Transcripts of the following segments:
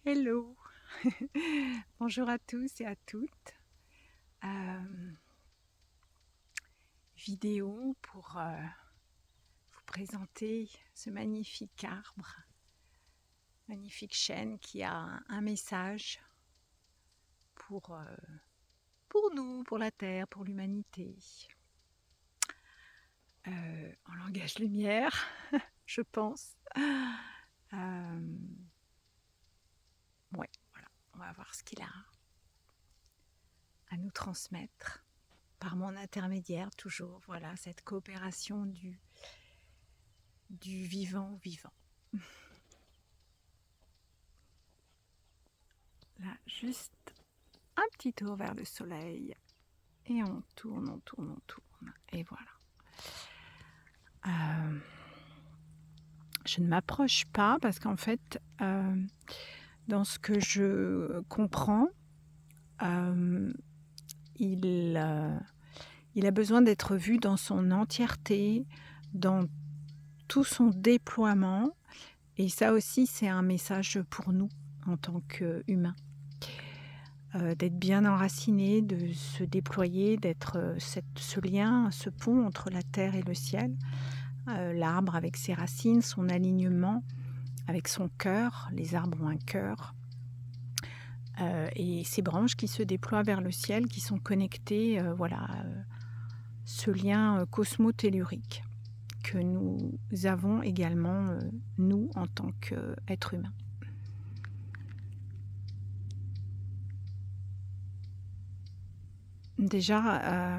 Hello, bonjour à tous et à toutes. Euh, Vidéo pour vous présenter ce magnifique arbre, magnifique chêne qui a un message pour, pour nous, pour la Terre, pour l'humanité. En langage lumière, je pense. Ouais, voilà, on va voir ce qu'il a à nous transmettre par mon intermédiaire toujours. Voilà, cette coopération du vivant au vivant. Là, juste un petit tour vers le soleil. Et on tourne, on tourne, on tourne. Et voilà. Je ne m'approche pas parce qu'en fait, dans ce que je comprends, il a besoin d'être vu dans son entièreté, dans tout son déploiement. Et ça aussi, c'est un message pour nous en tant qu'humains. D'être bien enraciné, de se déployer, d'être ce lien, ce pont entre la terre et le ciel. L'arbre avec ses racines, son alignement avec son cœur. Les arbres ont un cœur. Et ces branches qui se déploient vers le ciel, qui sont connectées, ce lien cosmotellurique que nous avons également, nous, en tant qu'êtres humains. Déjà,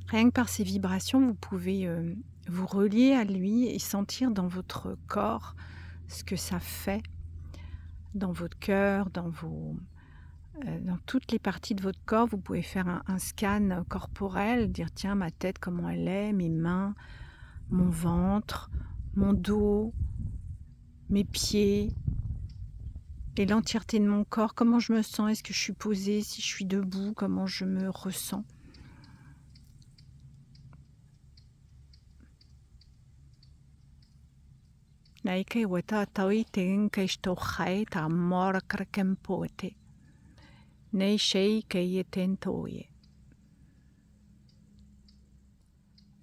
rien que par ces vibrations, vous pouvez vous relier à lui et sentir dans votre corps ce que ça fait, dans votre cœur, dans toutes les parties de votre corps. Vous pouvez faire un scan corporel, dire tiens, ma tête, comment elle est, mes mains, mon ventre, mon dos, mes pieds, et l'entièreté de mon corps, comment je me sens, est-ce que je suis posée, si je suis debout, comment je me ressens. Naike weta taui te inke sto khai ta mora krakempote. Nei shei ke ye tentoye.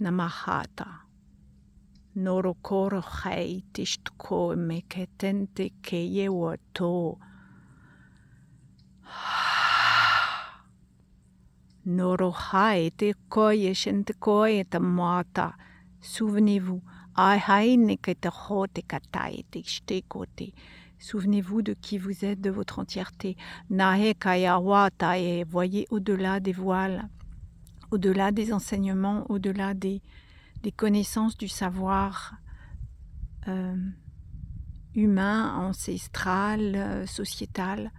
Namahata. Noro koro khai tishtuko me ke tente ke ye wato. Noro hai te koye shente koye ta mata. Souvenez-vous. Souvenez-vous de qui vous êtes, de votre entièreté. Voyez au-delà des voiles, au-delà des enseignements, au-delà des connaissances, du savoir humain, ancestral, sociétal.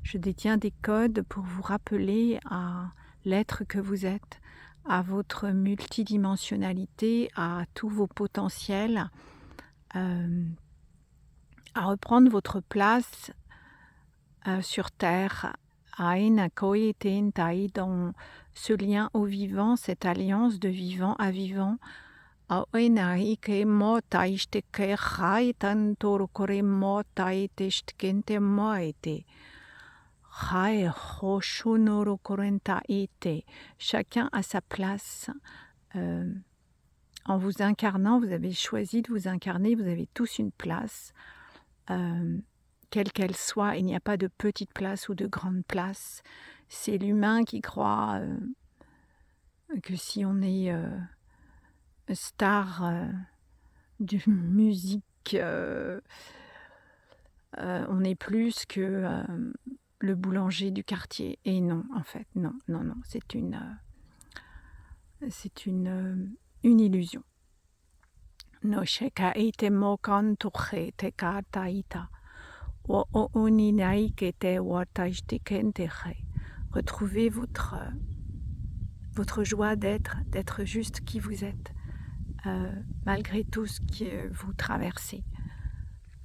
Je détiens des codes pour vous rappeler à l'être que vous êtes, à votre multidimensionnalité, à tous vos potentiels, à reprendre votre place sur Terre, dans ce lien au vivant, cette alliance de vivant à vivant. Chacun à sa place. En vous incarnant, vous avez choisi de vous incarner, vous avez tous une place. Quelle qu'elle soit, il n'y a pas de petite place ou de grande place. C'est l'humain qui croit que si on est star de musique, on est plus que le boulanger du quartier. Et non, en fait, non, c'est une illusion. No sheka ite mo kantuche te kataita. Retrouvez votre joie d'être juste qui vous êtes, malgré tout ce que vous traversez.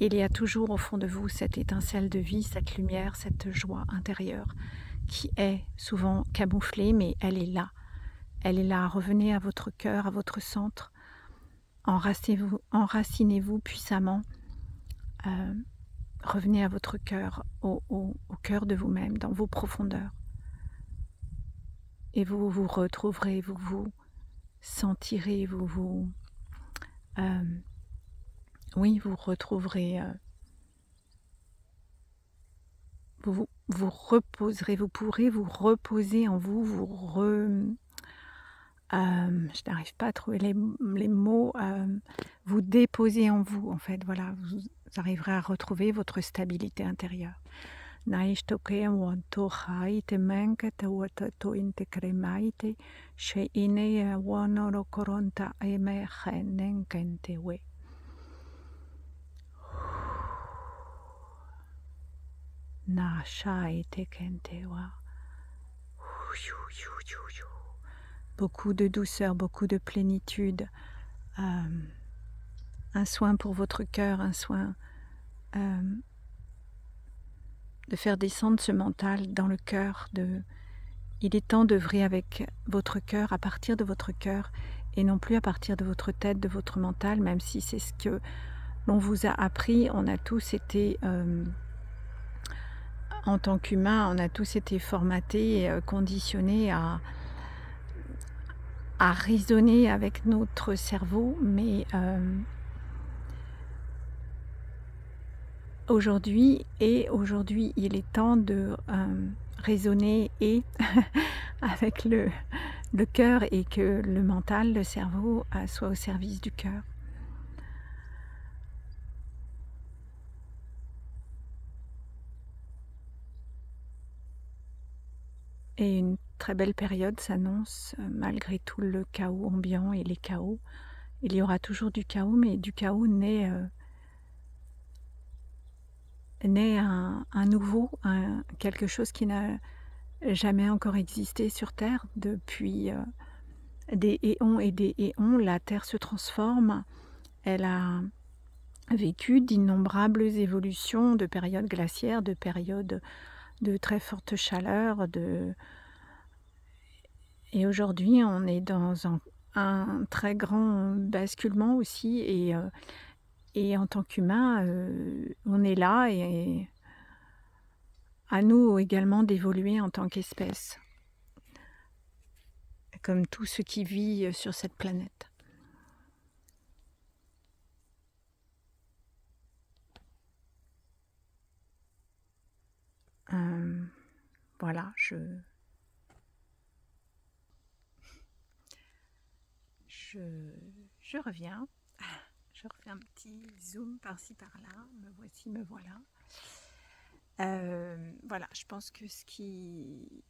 Il y a toujours au fond de vous cette étincelle de vie, cette lumière, cette joie intérieure qui est souvent camouflée, mais elle est là. Elle est là. Revenez à votre cœur, à votre centre. Enracinez-vous puissamment. Euh, Revenez à votre cœur, au cœur de vous-même, dans vos profondeurs. Et vous vous retrouverez, vous vous sentirez, oui, vous retrouverez, vous reposerez, vous pourrez vous reposer en vous, je n'arrive pas à trouver les mots, vous déposer en vous, en fait, voilà, vous arriverez à retrouver votre stabilité intérieure. Naishtoke wanto haite menkete watato intekremaite she ine wanoro koronta eme nenkentewe. Na shaite kentewa. Beaucoup de douceur, beaucoup de plénitude. Un soin pour votre cœur, un soin de faire descendre ce mental dans le cœur. Il est temps d'œuvrer avec votre cœur, à partir de votre cœur, et non plus à partir de votre tête, de votre mental, même si c'est ce que l'on vous a appris. On a tous été, en tant qu'humains, on a tous été formatés, conditionnés à raisonner avec notre cerveau, mais aujourd'hui, il est temps de raisonner et avec le cœur, et que le mental, le cerveau, soit au service du cœur. Et une très belle période s'annonce, malgré tout le chaos ambiant et les chaos. Il y aura toujours du chaos, mais du chaos naît un nouveau, quelque chose qui n'a jamais encore existé sur Terre depuis des éons et des éons. La Terre se transforme. Elle a vécu d'innombrables évolutions, de périodes glaciaires, de périodes de très forte chaleur, et aujourd'hui on est dans un très grand basculement aussi, et en tant qu'humain, on est là, et à nous également d'évoluer en tant qu'espèce, comme tout ce qui vit sur cette planète. Voilà, je reviens. Je refais un petit zoom par-ci par-là. Me voici, me voilà. Voilà, je pense que ce qui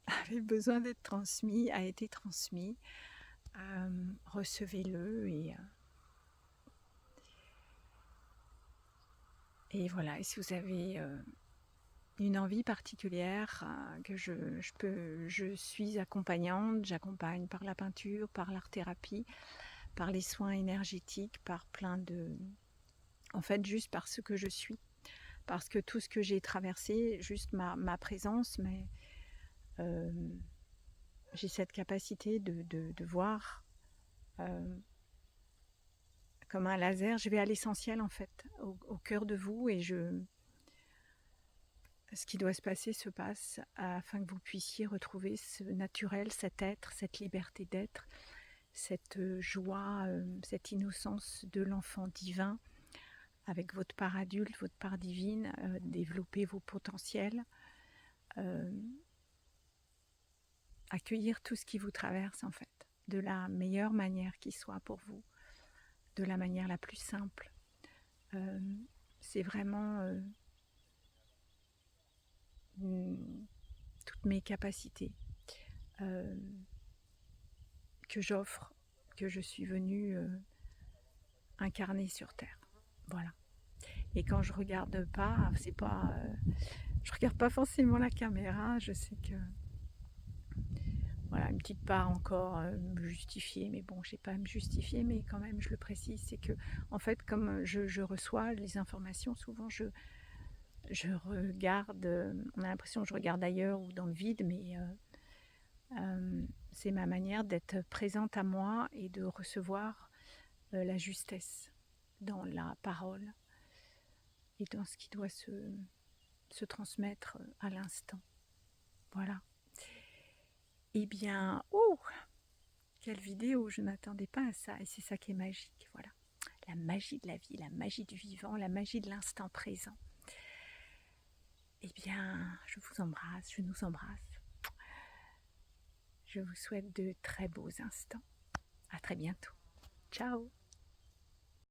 avait besoin d'être transmis a été transmis. Recevez-le, et voilà. Et si vous avez une envie particulière, que je suis accompagnante, j'accompagne par la peinture, par l'art-thérapie, par les soins énergétiques, par plein de... En fait, juste par ce que je suis. Parce que tout ce que j'ai traversé, juste ma présence, mais j'ai cette capacité de voir comme un laser. Je vais à l'essentiel, en fait, au cœur de vous, et ce qui doit se passer se passe, afin que vous puissiez retrouver ce naturel, cet être, cette liberté d'être, cette joie, cette innocence de l'enfant divin, avec votre part adulte, votre part divine, développer vos potentiels, accueillir tout ce qui vous traverse, en fait, de la meilleure manière qui soit pour vous, de la manière la plus simple. C'est vraiment toutes mes capacités que j'offre, que je suis venue incarner sur Terre. Voilà. Et quand je regarde pas, c'est pas, je regarde pas forcément la caméra. Je sais que voilà, une petite part encore me justifier, mais bon, j'ai pas à me justifier, mais quand même je le précise, c'est que en fait, comme je reçois les informations, souvent je regarde, on a l'impression que je regarde ailleurs ou dans le vide, mais C'est ma manière d'être présente à moi et de recevoir la justesse dans la parole et dans ce qui doit se transmettre à l'instant. Voilà. Eh bien, oh, quelle vidéo, je n'attendais pas à ça et c'est ça qui est magique, voilà. La magie de la vie, la magie du vivant, la magie de l'instant présent. Eh bien, je vous embrasse, je nous embrasse. Je vous souhaite de très beaux instants. À très bientôt. Ciao.